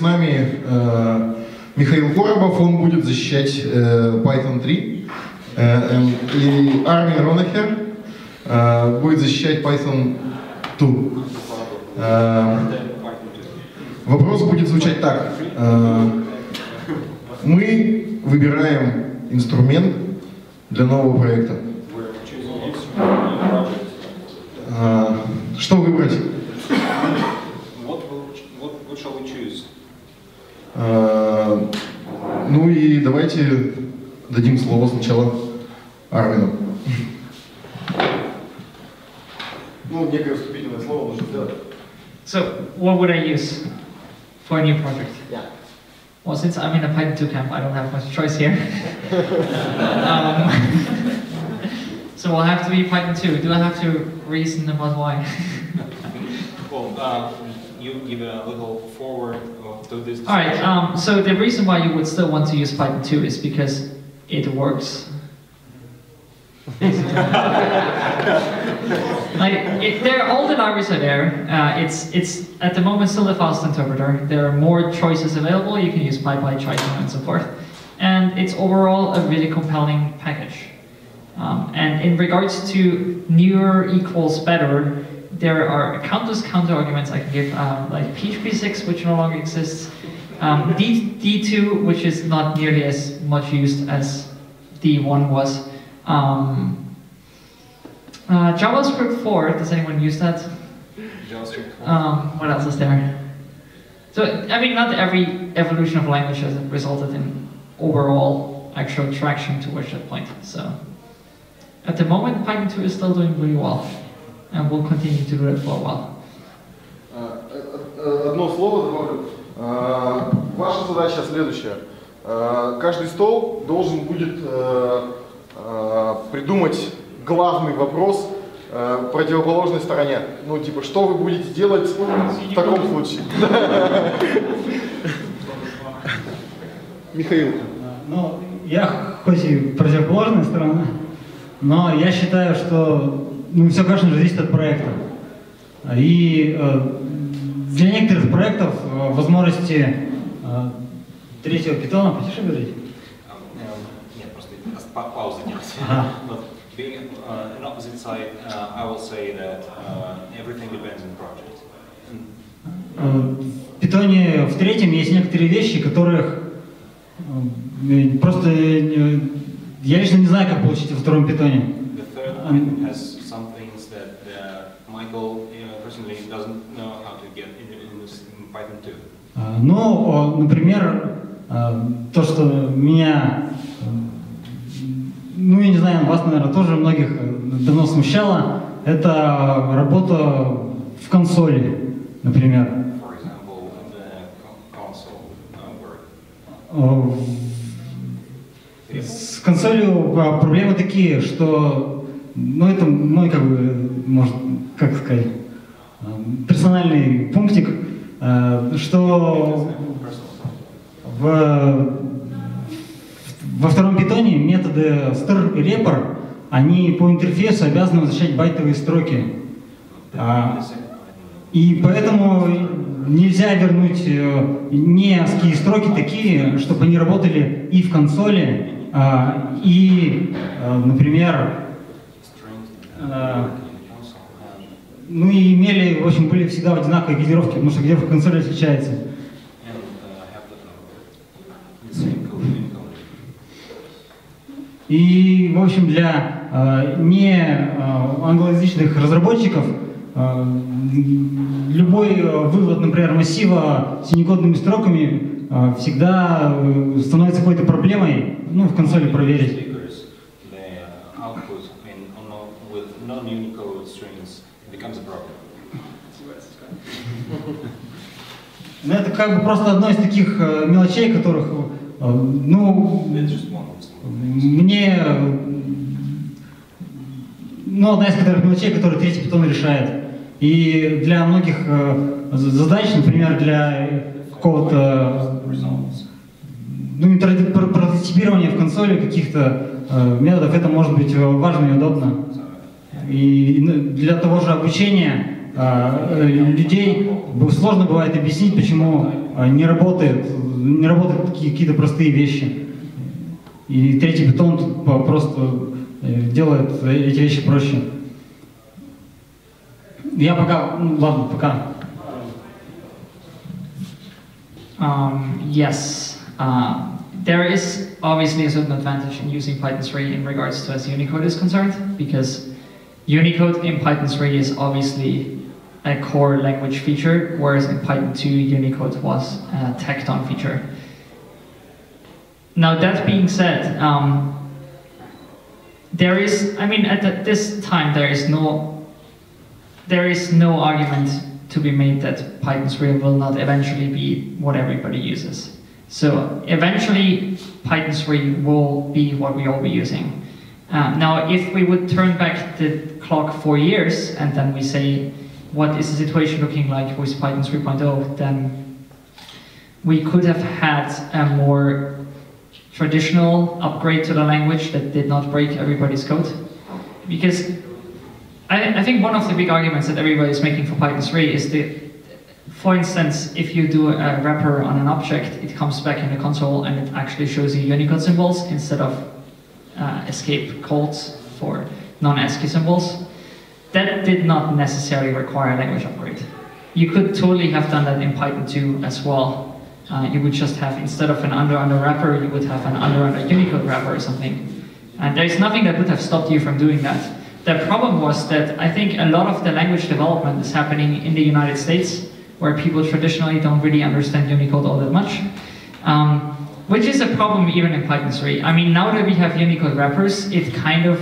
нами Михаил Коробов, он будет защищать Python 3. И Армин Ронахер будет защищать Python 2. Вопрос будет звучать так. Мы выбираем инструмент для нового проекта. Что выбрать? What shall we choose? Ну и давайте дадим слово сначала Армину. Ну, некое вступительное слово нужно сделать. So, what would I use for a new project? Yeah. Well, since I'm in a Python 2 camp, I don't have much choice here. So we'll have to be Python 2. Do I have to reason about why? Well, you give a little forward to this. All right. So the reason why you would still want to use Python 2 is because it works. All the libraries are there. It's at the moment still a fast interpreter. There are more choices available. You can use PyPy, Triton, and so forth. And it's overall a really compelling package. And in regards to newer equals better, there are counter arguments I can give, like PHP 6, which no longer exists, D2, which is not nearly as much used as D1 was. JavaScript 4, does anyone use that? JavaScript 4. What else is there? So, I mean, not every evolution of language has resulted in overall actual traction towards that point. So, at the moment, Python 2 is still doing really well, and will continue to do it for a while. Одно слово добавлю. Ваша задача следующая. Каждый стол должен будет придумать главный вопрос противоположной стороне. Ну, типа, что вы будете делать в таком случае? Михаил. Ну, я хоть и противоположная сторона, но я считаю, что все, конечно же, зависит от проекта. И для некоторых проектов возможности третьего питона, потише говорить? Нет, просто паузу делать. Being an opposite side, I will say that everything depends on the project. В питоне в третьем есть некоторые вещи, которых просто я лично не знаю, как получить во втором питоне. The third one has some things that Michael personally doesn't know how to get in Python 2. Ну, например, то, что меня, ну, я не знаю, вас, наверное, тоже многих давно смущало, это работа в консоли, например. For example, the console work. С консолью проблемы такие, что, ну, это мой, как бы, может, как сказать, персональный пунктик, что во втором питоне методы str и repr, они по интерфейсу обязаны возвращать байтовые строки. И поэтому нельзя вернуть не ASCII строки такие, чтобы они работали и в консоли, и, например, ну и имели, в общем, были всегда в одинаковой кодировке, потому что кодировка консоли отличается. И, в общем, для не англоязычных разработчиков любой вывод, например, массива с синекодными строками всегда становится какой-то проблемой, ну, в консоли проверить. Ну, это как бы просто одно из таких мелочей, которых, ну, мне, ну, одна из которых мелочей, которые третий питон решает. И для многих задач, например, для какого-то, ну, прототипирования в консоли каких-то методов, это может быть важно и удобно. И для того же обучения людей сложно бывает объяснить, почему не работают какие-то простые вещи. И третий питон тут просто делает эти вещи проще. Я пока, ладно, пока. Yes, there is obviously a certain advantage in using Python 3 in regards to as Unicode is concerned, because Unicode in Python 3 is obviously a core language feature, whereas in Python 2 Unicode was a tacked-on feature. Now that being said, there is, I mean, at this time there is no argument to be made that Python 3 will not eventually be what everybody uses. So eventually Python 3 will be what we all be using. Now if we would turn back the clock 4 years and then we say, what is the situation looking like with Python 3.0, then we could have had a more traditional upgrade to the language that did not break everybody's code. Because I think one of the big arguments that everybody is making for Python 3 is that, for instance, if you do a wrapper on an object, it comes back in the console and it actually shows you Unicode symbols instead of escape codes for non-ASCII symbols. That did not necessarily require a language upgrade. You could totally have done that in Python 2 as well. You would just have, instead of an under wrapper, you would have an under Unicode wrapper or something. And there's nothing that would have stopped you from doing that. The problem was that I think a lot of the language development is happening in the United States, where people traditionally don't really understand Unicode all that much, which is a problem even in Python 3. I mean, now that we have Unicode wrappers, it kind of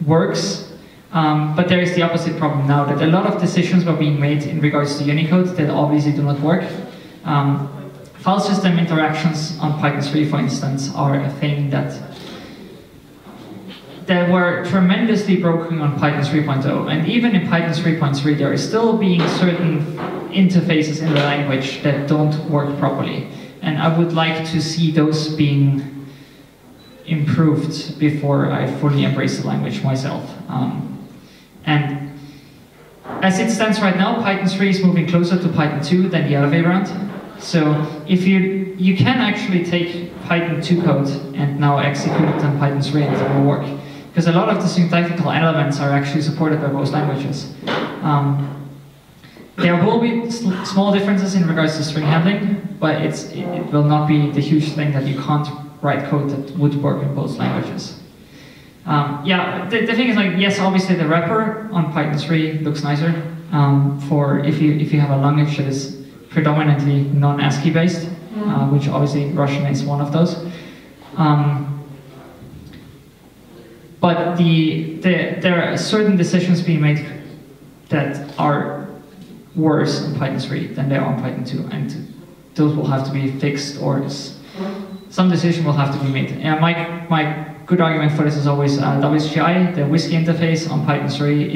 works, but there is the opposite problem now, that a lot of decisions were being made in regards to Unicode that obviously do not work. File system interactions on Python 3, for instance, are a thing that were tremendously broken on Python 3.0, and even in Python 3.3 there is still being certain interfaces in the language that don't work properly, and I would like to see those being improved before I fully embrace the language myself. And as it stands right now, Python 3 is moving closer to Python 2 than the other way around. So if you can actually take Python 2 code and now execute it on Python 3 and it will work. Because a lot of the syntactical elements are actually supported by both languages. There will be small differences in regards to string handling, but it will not be the huge thing that you can't write code that would work in both languages. Yeah, the thing is, like, yes, obviously the wrapper on Python 3 looks nicer for if you have a language that is predominantly non-ASCII based, which obviously Russian is one of those. But there are certain decisions being made that are worse in Python 3 than they are on Python 2, and those will have to be fixed, or some decision will have to be made. And my good argument for this is always WSGI, the Whiskey interface on Python 3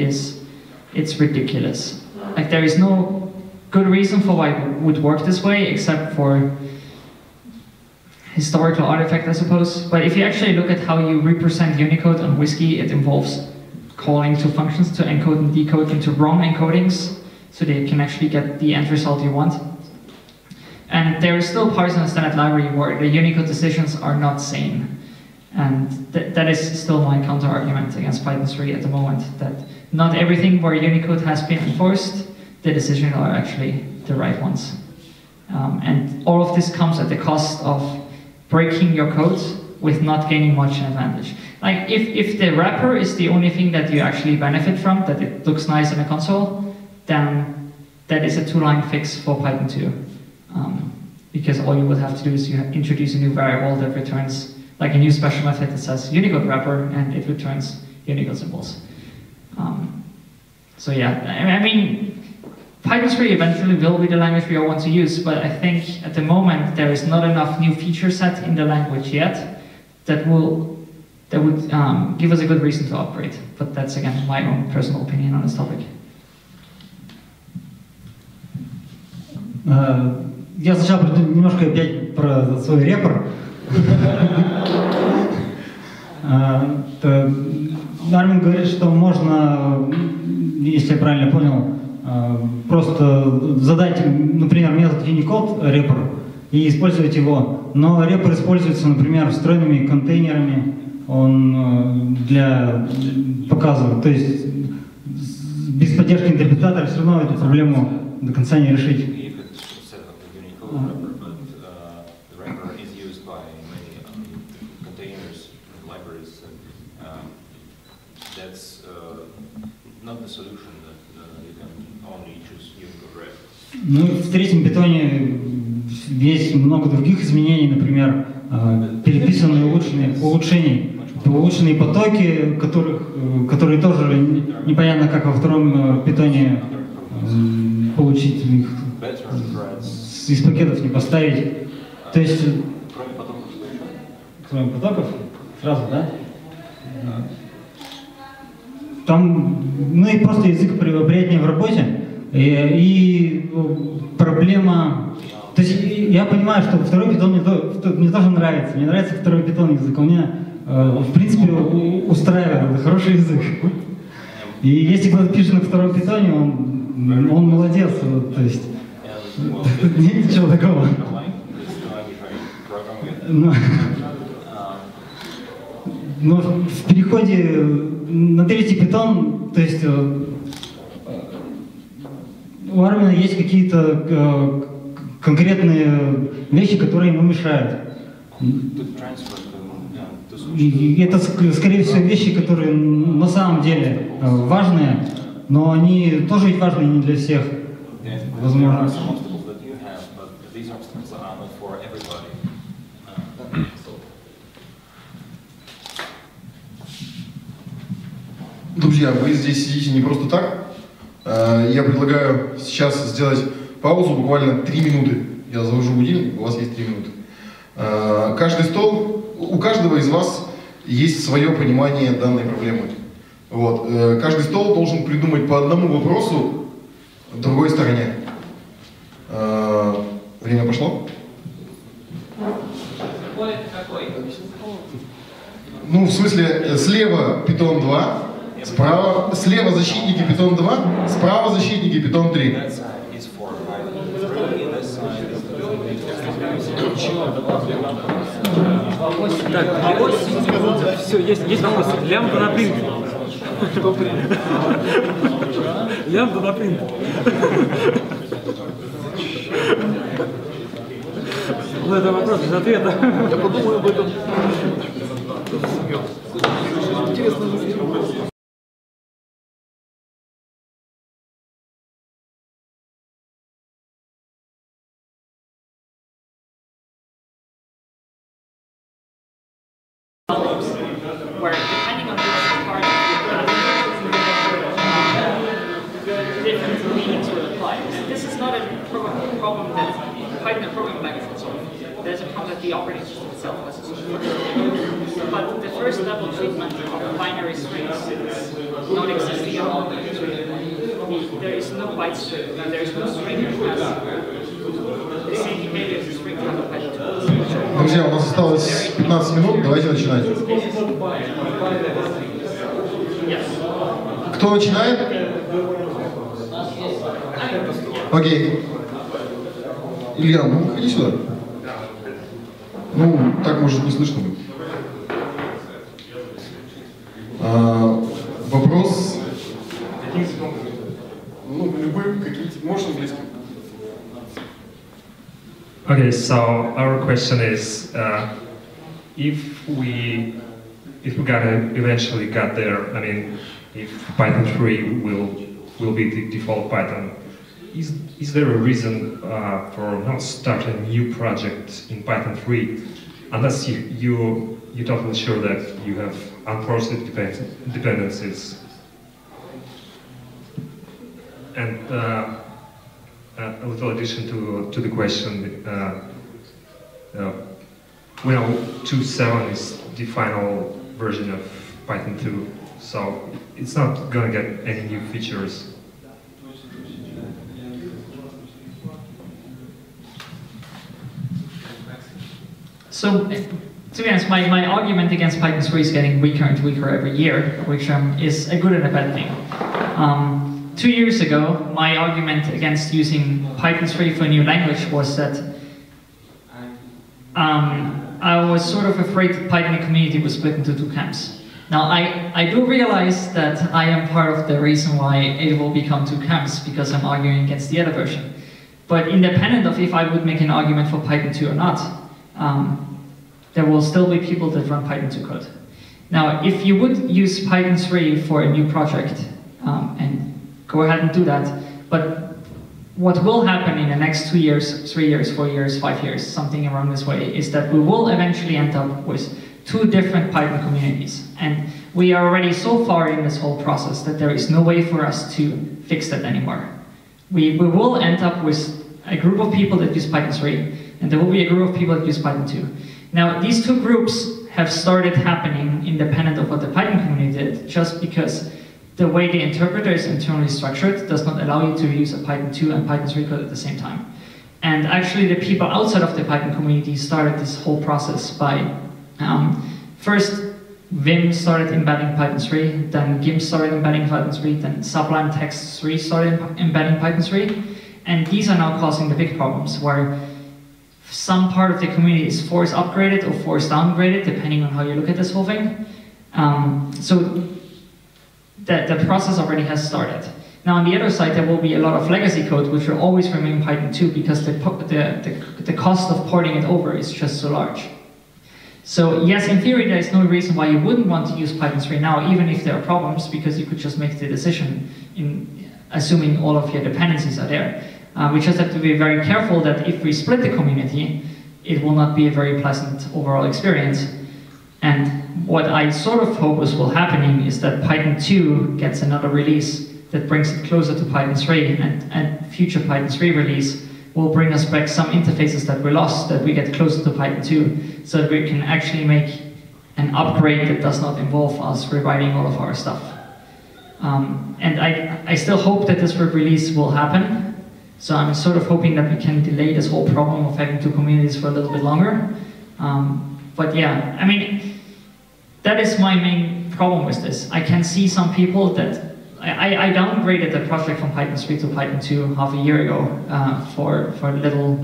it's ridiculous. Like, there is no good reason for why it would work this way, except for historical artifact, I suppose. But if you actually look at how you represent Unicode on Whiskey, it involves calling to functions to encode and decode into wrong encodings, so that you can actually get the end result you want. And there is still parts in the standard library where the Unicode decisions are not sane. And that is still my counter-argument against Python 3 at the moment, that not everything where Unicode has been enforced, the decisions are actually the right ones. And all of this comes at the cost of breaking your code with not gaining much advantage. Like, if the wrapper is the only thing that you actually benefit from, that it looks nice in the console, then that is a two-line fix for Python 2. Because all you would have to do is you introduce a new variable that returns, like a new special method that says Unicode wrapper, and it returns Unicode symbols. So yeah, I mean, Python 3 eventually will be the language we all want to use, but I think at the moment there is not enough new feature set in the language yet that would give us a good reason to upgrade. But that's, again, my own personal opinion on this topic. Я сначала немножко опять про свой репер. Армин говорит, что можно, если я правильно понял, просто задать, например, метод Unicode репер и использовать его. Но репер используется, например, встроенными контейнерами, он для показывает, то есть без поддержки интерпретатора все равно эту проблему до конца не решить. Ну, в третьем питоне есть много других изменений, например, переписанные улучшенные потоки, которые тоже непонятно, как во втором питоне получить их, из пакетов не поставить. То есть, кроме потоков, сразу, да? Там, ну и просто язык приятнее в работе. И проблема, то есть я понимаю, что второй питон мне тоже нравится, мне нравится второй питон язык, он меня в принципе устраивает, это хороший язык. И если кто-то пишет на втором питоне, он молодец, вот, то есть нет ничего такого. Но в переходе на третий питон, то есть у Армина есть какие-то конкретные вещи, которые ему мешают. И это, скорее всего, вещи, которые на самом деле важные, но они тоже ведь важны не для всех, возможно. Друзья, вы здесь сидите не просто так. Я предлагаю сейчас сделать паузу, буквально 3 минуты. Я завожу будильник, у вас есть 3 минуты. Каждый стол, у каждого из вас есть свое понимание данной проблемы. Вот. Каждый стол должен придумать по одному вопросу в другой стороне. Время пошло? Ну, в смысле, слева питон 2, справа, слева защитники питон 2, справа защитники питон 3. Так, все, есть вопрос. Лямбда на принт. Лямбда на принт. Ну, это вопрос без ответа. Я подумаю об этом. Интересно. Where depending on which part of the different meanings will apply. And this is not a problem that Python programming language will solve. There's a problem that the operating system itself has to solve. But the first level treatment of binary strings is not existing at all. There is no byte string, and there is no string that has the same behavior as a string from a Python. Друзья, у нас осталось 15 минут, давайте начинать. Кто начинает? Окей. Илья, ну выходи сюда. Ну, так может не слышно будет. Вопрос. Ну, любым, какие-то, может английским. Okay, so our question is, if we gotta eventually got there, I mean, if Python 3 will be the default Python, is there a reason for not start a new project in Python 3 unless you're totally sure that you have unforced dependencies? And a little addition to the question, we know 2.7 is the final version of Python 2, so it's not going to get any new features. So, to be honest, my argument against Python 3 is getting weaker and weaker every year, which is a good and a bad thing. 2 years ago, my argument against using Python 3 for a new language was that I was sort of afraid that Python community was split into two camps. Now, I do realize that I am part of the reason why it will become two camps, because I'm arguing against the other version. But independent of if I would make an argument for Python 2 or not, there will still be people that run Python 2 code. Now, if you would use Python 3 for a new project, and go ahead and do that, but what will happen in the next 2 years, 3 years, 4 years, 5 years, something around this way, is that we will eventually end up with two different Python communities. And we are already so far in this whole process that there is no way for us to fix that anymore. We will end up with a group of people that use Python 3, and there will be a group of people that use Python 2. Now, these two groups have started happening independent of what the Python community did, just because the way the interpreter is internally structured does not allow you to use a Python 2 and Python 3 code at the same time. And actually, the people outside of the Python community started this whole process by first Vim started embedding Python 3, then GIMP started embedding Python 3, then Sublime Text 3 started embedding Python 3, and these are now causing the big problems where some part of the community is force upgraded or force downgraded, depending on how you look at this whole thing. So the process already has started. Now on the other side, there will be a lot of legacy code which will always remain Python 2 because the cost of porting it over is just so large. So yes, in theory, there is no reason why you wouldn't want to use Python 3 now, even if there are problems, because you could just make the decision in assuming all of your dependencies are there. We just have to be very careful that if we split the community, it will not be a very pleasant overall experience. And what I sort of hope will happening is that Python 2 gets another release that brings it closer to Python 3, and future Python 3 release will bring us back some interfaces that we lost, that we get closer to Python 2, so that we can actually make an upgrade that does not involve us rewriting all of our stuff. And I still hope that this release will happen, so I'm sort of hoping that we can delay this whole problem of having two communities for a little bit longer. But yeah, I mean, that is my main problem with this. I can see some people that I downgraded the project from Python 3 to Python 2 half a year ago for a little,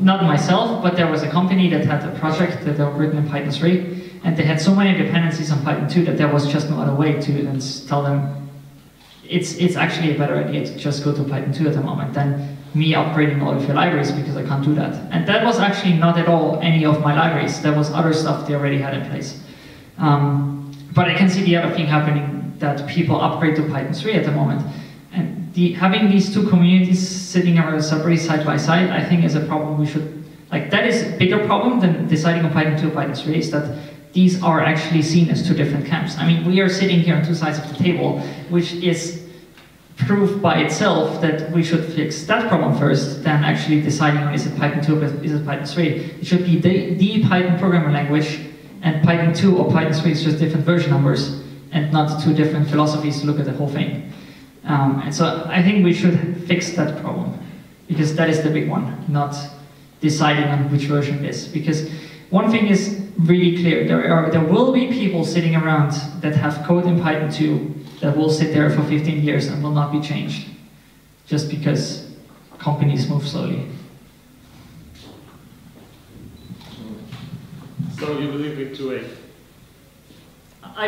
not myself, but there was a company that had a project that they were written in Python 3, and they had so many dependencies on Python 2 that there was just no other way to then tell them it's actually a better idea to just go to Python 2 at the moment than me upgrading all of your libraries, because I can't do that. And that was actually not at all any of my libraries. There was other stuff they already had in place. But I can see the other thing happening, that people upgrade to Python 3 at the moment. And having these two communities sitting around separately side by side, I think is a problem we should, like, that is a bigger problem than deciding on Python 2 or Python 3, is that these are actually seen as two different camps. I mean, we are sitting here on two sides of the table, which is proof by itself that we should fix that problem first, than actually deciding on is it Python 2 or is it Python 3. It should be the Python programming language, and Python 2 or Python 3 is just different version numbers, and not two different philosophies to look at the whole thing. And so I think we should fix that problem, because that is the big one, not deciding on which version it is. Because one thing is really clear, there will be people sitting around that have code in Python 2 that will sit there for 15 years and will not be changed, just because companies move slowly. So you believe in 2.8? I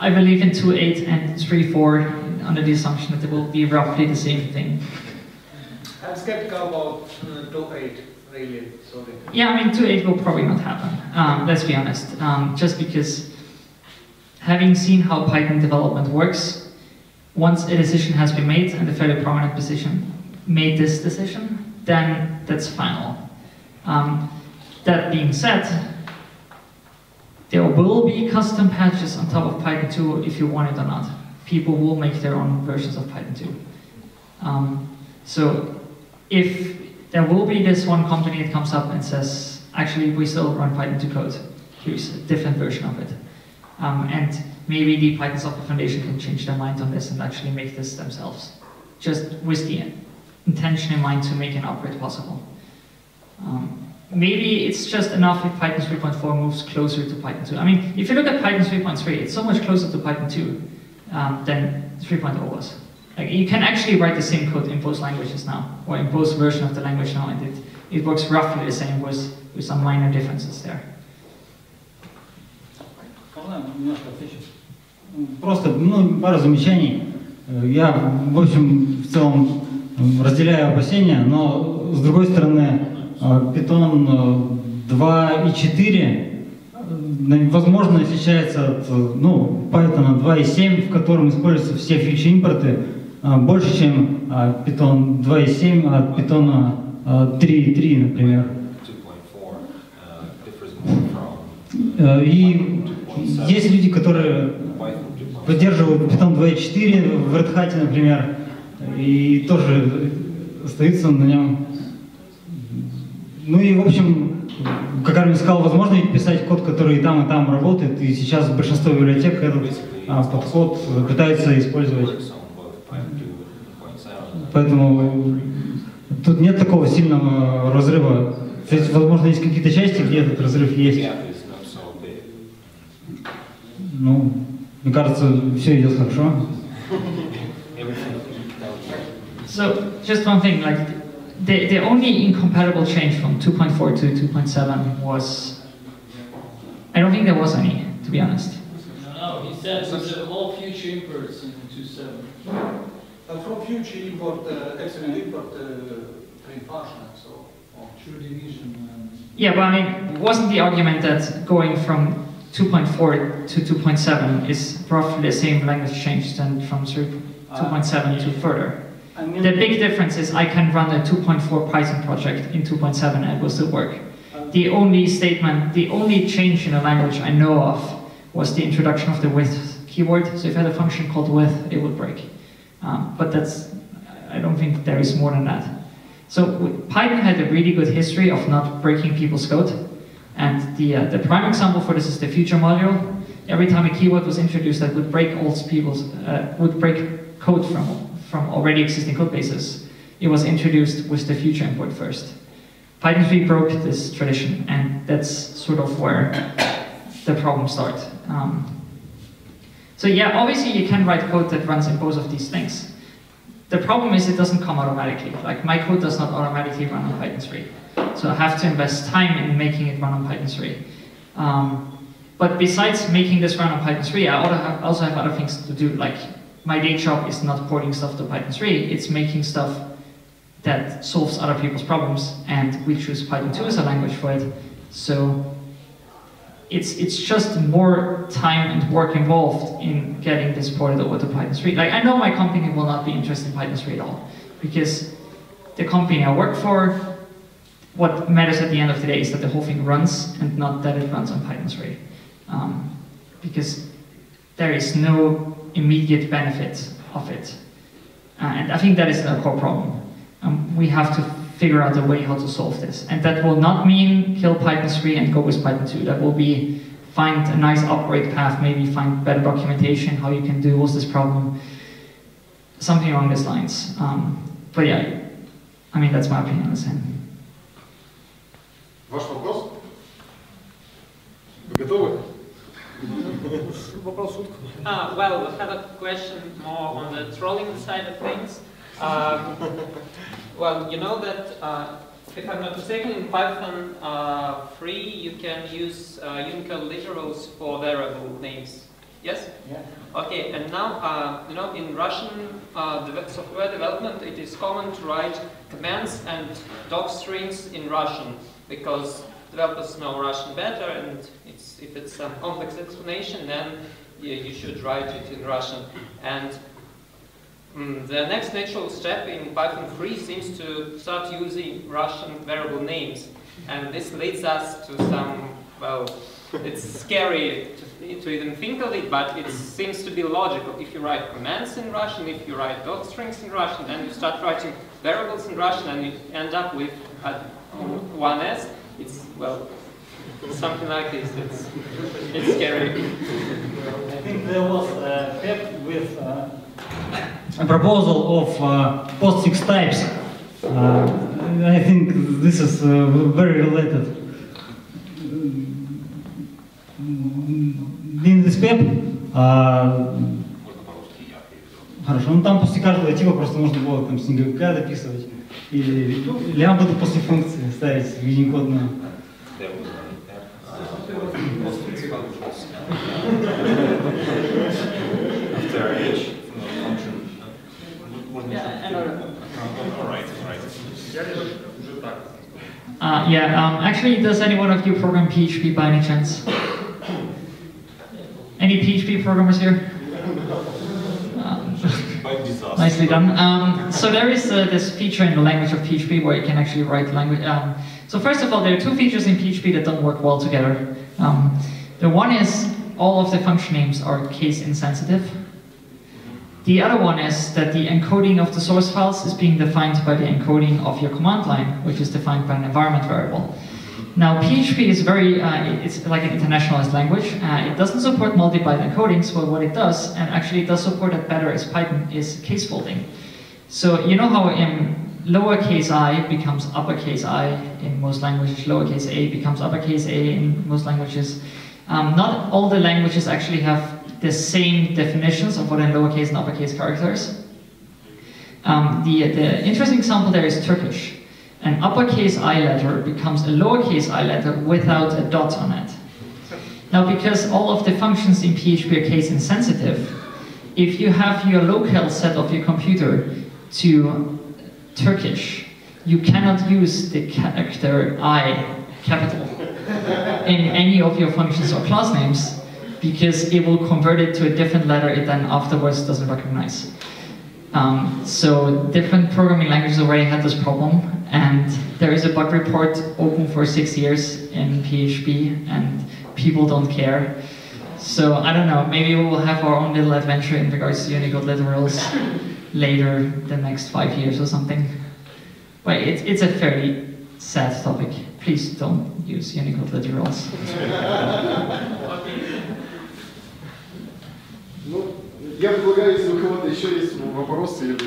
believe in 2.8 and 3.4 under the assumption that it will be roughly the same thing. I'm skeptical about 2.8, really, sorry. Yeah, I mean 2.8 will probably not happen, let's be honest. Just because having seen how Python development works, once a decision has been made and a fairly prominent position made this decision, then that's final. That being said, there will be custom patches on top of Python 2 if you want it or not. People will make their own versions of Python 2. So if there will be this one company that comes up and says, actually we still run Python 2 code, here's a different version of it. And maybe the Python Software Foundation can change their mind on this and actually make this themselves, just with the intention in mind to make an upgrade possible. Maybe it's just enough if Python 3.4 moves closer to Python 2. I mean, if you look at Python 3.3, it's so much closer to Python 2 than 3.0 was. Like, you can actually write the same code in both languages now, or in both versions of the language now, and it works roughly the same with some minor differences there. Просто, пару замечаний. Я, в общем, в целом разделяю опасения, но с другой стороны, Python 2.4 возможно отличается от Python 2.7, в котором используются все фичи-импорты, больше, чем Python 2.7 от Python 3.3, например. И есть люди, которые поддерживают Python 2.4 в Red Hat, например, и тоже остаются на нем. Ну и, в общем, как Армин сказал, возможно писать код, который и там работает, и сейчас большинство библиотек этот подход пытаются использовать. Поэтому тут нет такого сильного разрыва. То есть, возможно, есть какие-то части, где этот разрыв есть. Ну, мне кажется, все идет хорошо. So, just one thing, like, the only incompatible change from 2.4 to 2.7 was, I don't think there was any, to be honest. No, he said all future imports in 2.7. From future import, actually import train function, so True division. Yeah, but I mean, wasn't the argument that going from 2.4 to 2.7 is roughly the same language change than from 2.7 to further? The big difference is I can run a 2.4 Python project in 2.7 and it will still work. The only change in a language I know of was the introduction of the with keyword. So if you had a function called with, it would break. But I don't think there is more than that. So Python had a really good history of not breaking people's code. And the prime example for this is the future module. Every time a keyword was introduced that would break would break code from already existing code bases, it was introduced with the future import first. Python 3 broke this tradition, and that's sort of where the problems start. So yeah, obviously you can write code that runs in both of these things. The problem is it doesn't come automatically. Like my code does not automatically run on Python 3. So I have to invest time in making it run on Python 3. But besides making this run on Python 3, I also have other things to do. Like my day job is not porting stuff to Python 3, it's making stuff that solves other people's problems, and we choose Python 2 as a language for it. So it's just more time and work involved in getting this ported over to Python 3. Like I know my company will not be interested in Python 3 at all, because the company I work for, what matters at the end of the day is that the whole thing runs and not that it runs on Python 3. Because there is no immediate benefit of it. And I think that is a core problem. We have to figure out a way how to solve this. And that will not mean kill Python 3 and go with Python 2. That will be find a nice upgrade path, maybe find better documentation, how you can deal with this problem. Something along these lines. But yeah, I mean, that's my opinion on this end. Ваш вопрос? Вы готовы? Well, I have a question more on the trolling side of things. Well, you know that, if I'm not mistaken, in Python 3 you can use Unicode literals for variable names. Yes? Yeah. Okay, and now, you know, in Russian software development, it is common to write commands and doc strings in Russian, because developers know Russian better, and if it's a complex explanation, then you should write it in Russian. And the next natural step in Python 3 seems to start using Russian variable names. And this leads us to some, well, it's scary to even think of it, but it seems to be logical. If you write commands in Russian, if you write doc strings in Russian, then you start writing variables in Russian, and you end up with 1s. It's, well, something like this. It's scary. I think there was a PEP with a proposal of POST6 types. I think this is very related. In this PEP, хорошо, ну там после каждого типа просто можно было там снеговика дописывать. И лям буду после функции ставить в юникодную. Actually, does any one of you program PHP by any chance? Any PHP programmers here? Nicely done. So there is this feature in the language of PHP where you can actually write language. So first of all, there are two features in PHP that don't work well together. The one is all of the function names are case insensitive. The other one is that the encoding of the source files is being defined by the encoding of your command line, which is defined by an environment variable. Now, PHP is very, it's like an internationalized language. It doesn't support multi-byte encodings, but what it does, and actually it does support that better as Python, is case folding. So you know how in lowercase I becomes uppercase I in most languages, lowercase a becomes uppercase a in most languages. Not all the languages actually have the same definitions of what are lowercase and uppercase characters. The interesting example there is Turkish. An uppercase I letter becomes a lowercase I letter without a dot on it. Now, because all of the functions in PHP are case insensitive, if you have your locale set of your computer to Turkish, you cannot use the character I, capital, in any of your functions or class names, because it will convert it to a different letter it then afterwards doesn't recognize. So different programming languages already had this problem, and there is a bug report open for 6 years in PHP, and people don't care. So I don't know, maybe we will have our own little adventure in regards to Unicode literals later, the next 5 years or something. But it's a fairly sad topic. Please don't use Unicode literals. Я предлагаю, если у кого-то еще есть вопросы, или,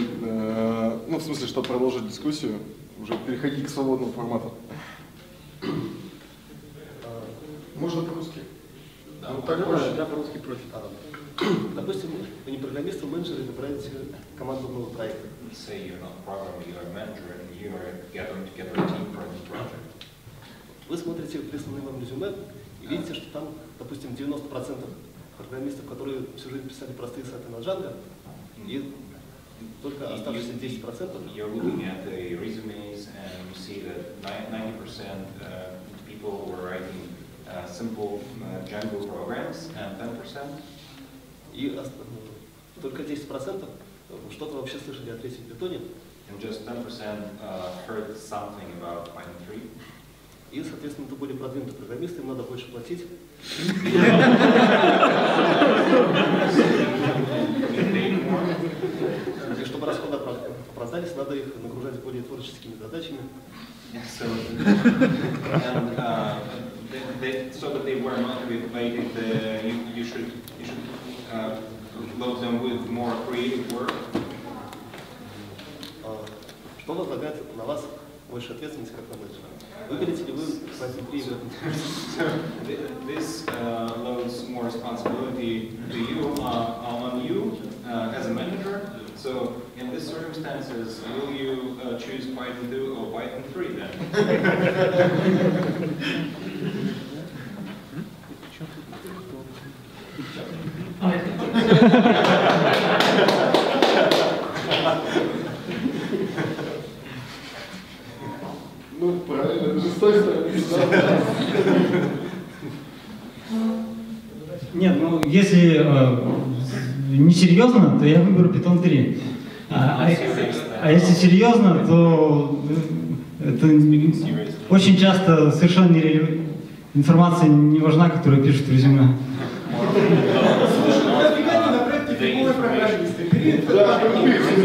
ну, в смысле, чтобы продолжить дискуссию, уже переходить к свободному формату. Можно по-русски? Да, ну, так проще. Да, по-русски проще. Допустим, вы не программист, вы менеджер, и направляете команду нового проекта. Say you're not a programmer, you're a manager, and you're gathering together a team for a new project. Вы смотрите присланное вам резюме и видите, что там, допустим, 90% программистов, которые всю жизнь писали простые сайты на Django, и только оставшиеся 10%. You're looking at the resumes and you see that 90% people were writing simple Django programs and 10%. И только 10% что-то вообще слышали о третьем питоне. And just 10% heard something about Python 3. И, соответственно, это более продвинутые программисты, им надо больше платить. И чтобы расходы оправдались, надо их нагружать более творческими задачами. So that they were motivated, you should load them with more creative work. Что возлагает на вас больше ответственности как на менеджера? Выберете ли вы Python 3? This loads more responsibility to you on you as a manager. So in these circumstances, will you choose Python 2 or Python 3 then? Ну, правильно, это же с той стороны. Нет, ну, если не серьезно, то я выберу Python 3. А если серьезно, то это очень часто совершенно информация не важна, которую пишут в резюме.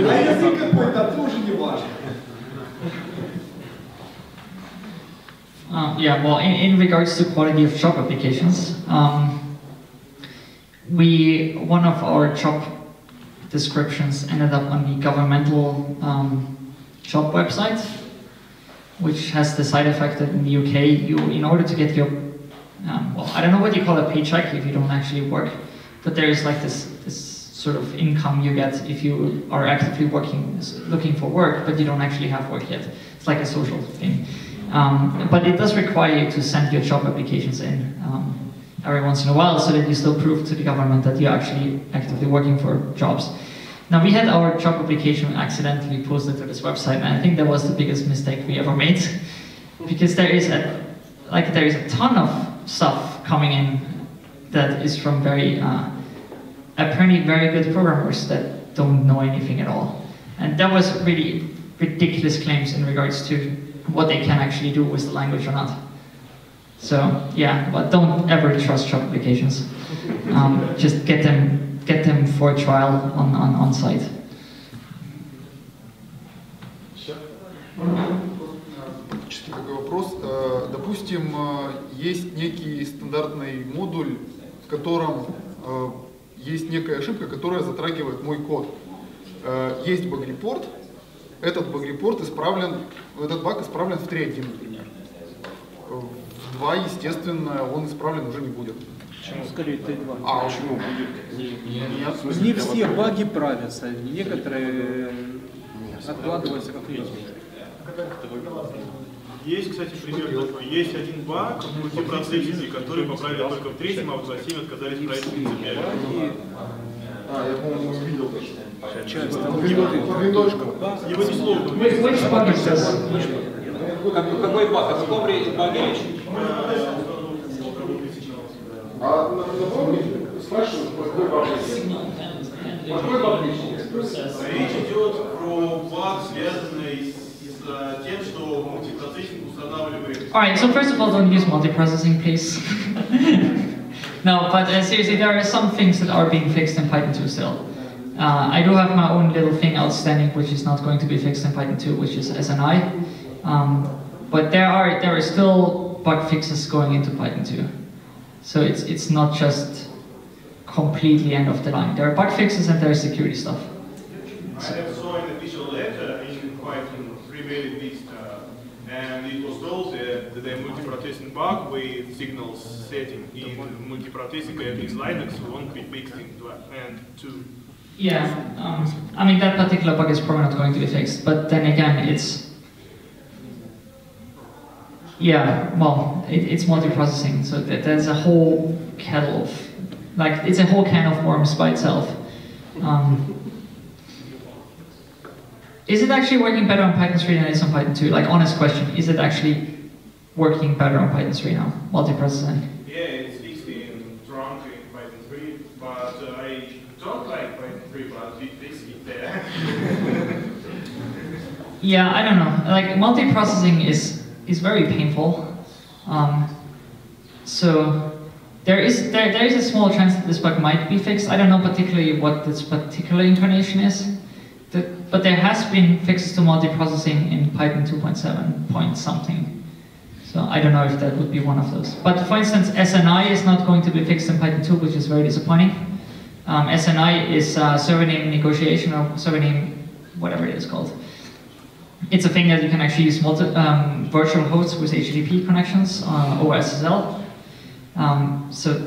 А язык какой-то тоже не важен. Yeah, well, in regards to quality of job applications, one of our job descriptions ended up on the governmental job website, which has the side effect that in the UK, in order to get your, well, I don't know what you call a paycheck if you don't actually work, but there is like this sort of income you get if you are actively looking for work, but you don't actually have work yet. It's like a social thing. But it does require you to send your job applications in every once in a while so that you still prove to the government that you're actually actively working for jobs. Now, we had our job application accidentally posted to this website, and I think that was the biggest mistake we ever made, because there is a ton of stuff coming in that is from apparently very good programmers that don't know anything at all. And that was really ridiculous claims in regards to what they can actually do with the language or not. So yeah, but don't ever trust job applications. Just get them for a trial on site. Чисто такой вопрос. Допустим, есть некий стандартный модуль, в котором есть некая ошибка, которая затрагивает мой код. Есть баг-репорт, этот баг-репорт исправлен, этот баг исправлен в 3.1, например. В 2, естественно, он исправлен уже не будет. Почему? Скорее Т2. А почему будет? Не все баги правятся, некоторые откладываются как есть. Есть, кстати, пример такой. Есть один баг в мультипроцессинге, который поправили только в 3, а в 27 отказались править принципиально. Я, по-моему, увидел даже. Часто. Его не сложно. Какой баг? О каком баге речь? Напомните, спрашивают, какой баг речь? Речь идет про баг, связанный с тем, что мультипроцессинг устанавливает. Alright, so first of all, don't use multiprocessing, please. No, but seriously, there are some things that are being fixed in Python 2 still. I do have my own little thing outstanding, which is not going to be fixed in Python 2, which is SNI. But there are still bug fixes going into Python 2. So it's not just completely end of the line. There are bug fixes and there is security stuff. I saw an official letter in Python 3 list, and it was told that the multiprocessing bug with signals setting in multiprocessing in Linux won't be fixed in 2. Yeah, I mean that particular bug is probably not going to be fixed, but then again, it's multiprocessing, so there's a whole kettle of, it's a whole can of worms by itself. Is it actually working better on Python 3 than it is on Python 2? Like, honest question, is it actually working better on Python 3 now, multiprocessing? Yeah, it's fixed in trunk in Python 3, but I don't like Python 3, but we fix it there. Yeah, I don't know. Like, multiprocessing is very painful. So there is a small chance that this bug might be fixed. I don't know particularly what this particular incarnation is, but there has been fixes to multiprocessing in Python 2.7 point something. So I don't know if that would be one of those. But for instance, SNI is not going to be fixed in Python 2, which is very disappointing. SNI is server name negotiation, or server name, whatever it is called. It's a thing that you can actually use virtual hosts with HTTP connections over SSL. So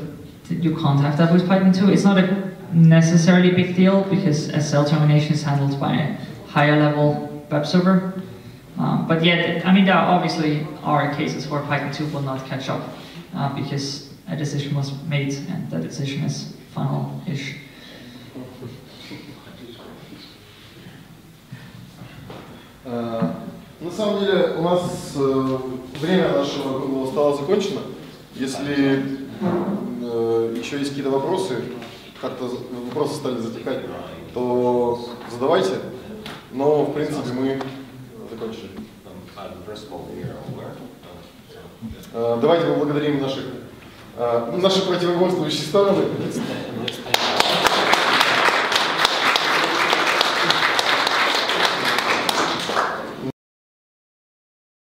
you can't have that with Python 2. It's not a necessarily big deal because SSL termination is handled by a higher level web server. But yet, I mean, there obviously are cases where Python 2 will not catch up because a decision was made and that decision is final-ish. На самом деле у нас время нашего круглого стола закончено. Если еще есть какие-то вопросы, как-то вопросы стали затекать, то задавайте. Но в принципе мы закончили. Давайте поблагодарим наши противоборствующие стороны.